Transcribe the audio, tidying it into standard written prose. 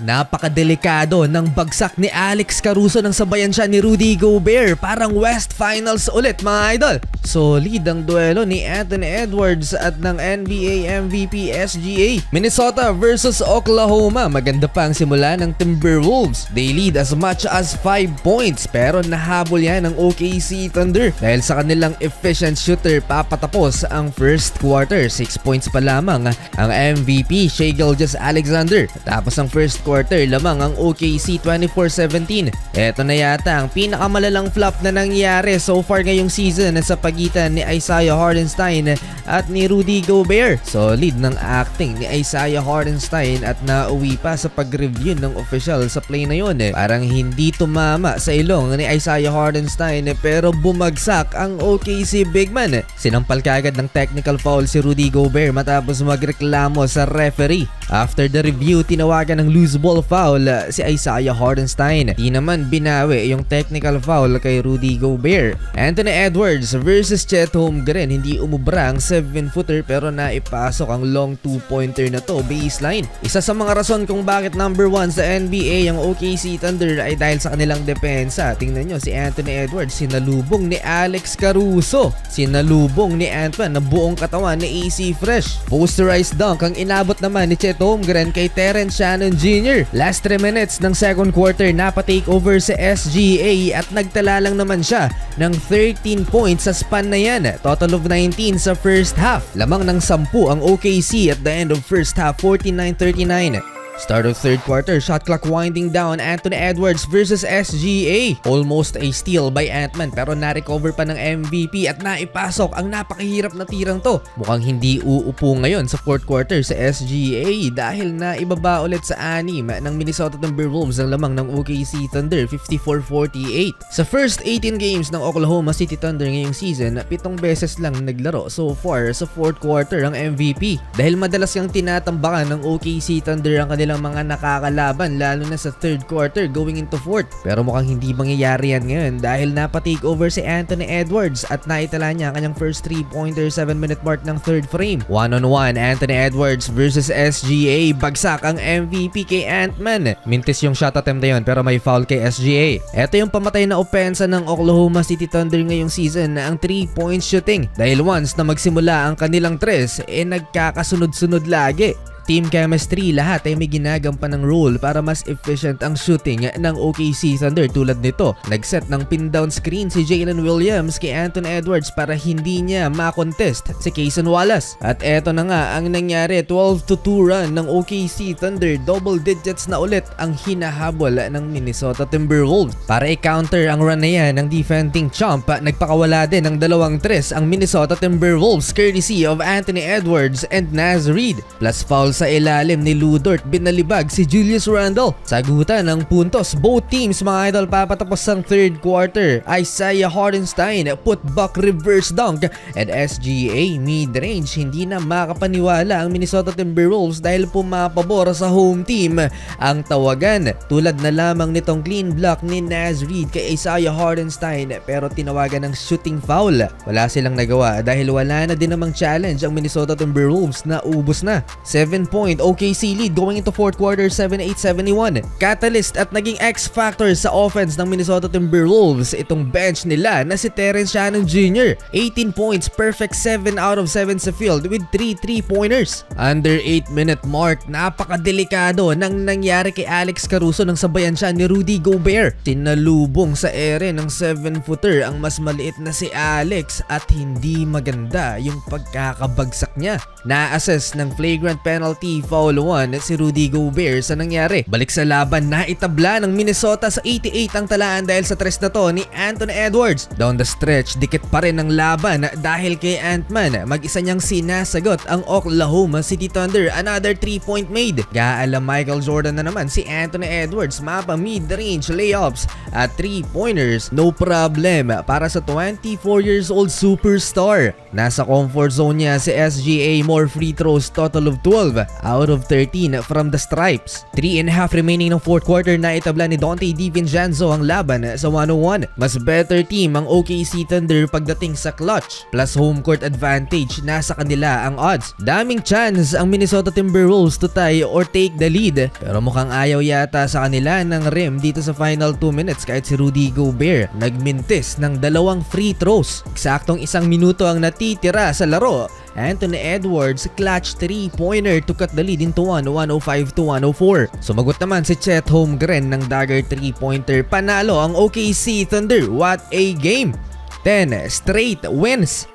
Napakadelikado ng bagsak ni Alex Caruso nang sabayan siya ni Rudy Gobert. Parang West Finals ulit mga idol. Solid ang duelo ni Anthony Edwards at ng NBA MVP SGA. Minnesota versus Oklahoma. Maganda pa ang simula ng Timberwolves. They lead as much as 5 points pero nahabol yan ng OKC Thunder. Dahil sa kanilang efficient shooter papatapos ang first quarter. 6 points pa lamang ang MVP Shai Gilgeous-Alexander. Tapos ang first quarter lamang ang OKC 24-17. Eto na yata ang pinakamalalang flop na nangyari so far ngayong season sa pagitan ni Isaiah Hartenstein at ni Rudy Gobert. Solid ng acting ni Isaiah Hartenstein at nauwi pa sa pag-review ng official sa play na yun. Parang hindi tumama sa ilong ni Isaiah Hartenstein pero bumagsak ang OKC big man. Sinampal kagad ng technical foul si Rudy Gobert matapos magreklamo sa referee. After the review, tinawagan ng loose ball foul si Isaiah Hartenstein. Di naman binawi yung technical foul kay Rudy Gobert. Anthony Edwards versus Chet Holmgren. Hindi umubra ang 7-footer pero naipasok ang long 2-pointer na to baseline. Isa sa mga rason kung bakit number 1 sa NBA ang OKC Thunder ay dahil sa kanilang depensa. Tingnan nyo si Anthony Edwards, sinalubong ni Alex Caruso. Sinalubong ni Antman na buong katawan ni AC Fresh. Posterized dunk ang inabot naman ni Chet Holmgren kay Terrence Shannon Jr. Last 3 minutes ng second quarter napatake over sa SGA at nagtala lang naman siya ng 13 points sa span na yan. Total of 19 sa first half. Lamang ng 10 ang OKC at the end of first half, 49-39. Start of third quarter, shot clock winding down. Anthony Edwards versus SGA. Almost a steal by Antman pero na-recover pa ng MVP at naipasok ang napakahirap na tirang to. Mukhang hindi uupo ngayon sa fourth quarter sa SGA dahil naibaba ulit sa 6 ng Minnesota Timberwolves ang lamang ng OKC Thunder, 54-48. Sa first 18 games ng Oklahoma City Thunder ngayong season, 7 beses lang naglaro so far sa fourth quarter ang MVP. Dahil madalas yung tinatambakan ng OKC Thunder ang kanilang mga nakakalaban lalo na sa third quarter going into fourth. Pero mukhang hindi mangyayari yan ngayon dahil napatake over si Anthony Edwards at naitala niya ang kanyang first 3-pointer 7-minute mark ng third frame. 1-on-1 Anthony Edwards versus SGA. Bagsak ang MVP kay Antman. Mintis yung shot attempt na yun pero may foul kay SGA. Ito yung pamatay na opensa ng Oklahoma City Thunder ngayong season na ang 3-point shooting. Dahil once na magsimula ang kanilang tres, nagkakasunod-sunod lagi. Team chemistry, lahat ay may ginagampan ng role para mas efficient ang shooting ng OKC Thunder tulad nito. Nag-set ng pin down screen si Jalen Williams kay Anthony Edwards para hindi niya ma-contest si Cason Wallace. At eto na nga ang nangyari, 12-2 run ng OKC Thunder. Double digits na ulit ang hinahabol ng Minnesota Timberwolves. Para i-counter ang run na yan ng defending champ, nagpakawala din ng 2 tres ang Minnesota Timberwolves courtesy of Anthony Edwards and Naz Reid. Plus foul sa ilalim ni Lu Dort, binalibag si Julius Randle. Sagutan ng puntos, both teams mga idol papatapos ang third quarter. Isaiah Hartenstein putback reverse dunk and SGA mid-range. Hindi na makapaniwala ang Minnesota Timberwolves dahil pumapabor sa home team ang tawagan. Tulad na lamang nitong clean block ni Naz Reid kay Isaiah Hartenstein pero tinawagan ng shooting foul. Wala silang nagawa dahil wala na din namang challenge ang Minnesota Timberwolves na ubos na. 7-point OKC lead going into fourth quarter, 78-71. Catalyst at naging X-factor sa offense ng Minnesota Timberwolves itong bench nila na si Terrence Shannon Jr. 18 points, perfect 7 out of 7 sa field with 3 3-pointers. Under 8-minute mark, napakadelikado nang nangyari kay Alex Caruso nang sabayan siya ni Rudy Gobert. Tinalubong sa ere ng 7-footer ang mas maliit na si Alex at hindi maganda yung pagkakabagsak niya. Na-assess ng flagrant penalty foul 1 si Rudy Gobert sa nangyari. Balik sa laban, na itabla ng Minnesota sa 88 ang talaan dahil sa tres na to ni Anthony Edwards. Down the stretch, dikit pa rin ang laban dahil kay Antman. Mag-isa niyang sinasagot ang Oklahoma City Thunder. Another 3-point made. Gaala Michael Jordan na naman si Anthony Edwards. Mapa mid-range layups at 3-pointers. No problem para sa 24 years old superstar. Nasa comfort zone niya si SGA, more free throws, total of 12. out of 13 from the stripes. 3.5 remaining ng fourth quarter na itabla ni Donte DiVincenzo ang laban sa 101. Mas better team ang OKC Thunder pagdating sa clutch. Plus home court advantage, nasa kanila ang odds. Daming chance ang Minnesota Timberwolves to tie or take the lead. Pero mukhang ayaw yata sa kanila ng rim dito sa final 2 minutes kahit si Rudy Gobert nagmintis ng 2 free throws. Eksaktong 1 minuto ang natitira sa laro. Anthony Edwards clutch 3-pointer to cut the lead into 105-104. Sumagot naman si Chet Holmgren ng dagger 3-pointer. Panalo ang OKC Thunder. What a game! 10 straight wins.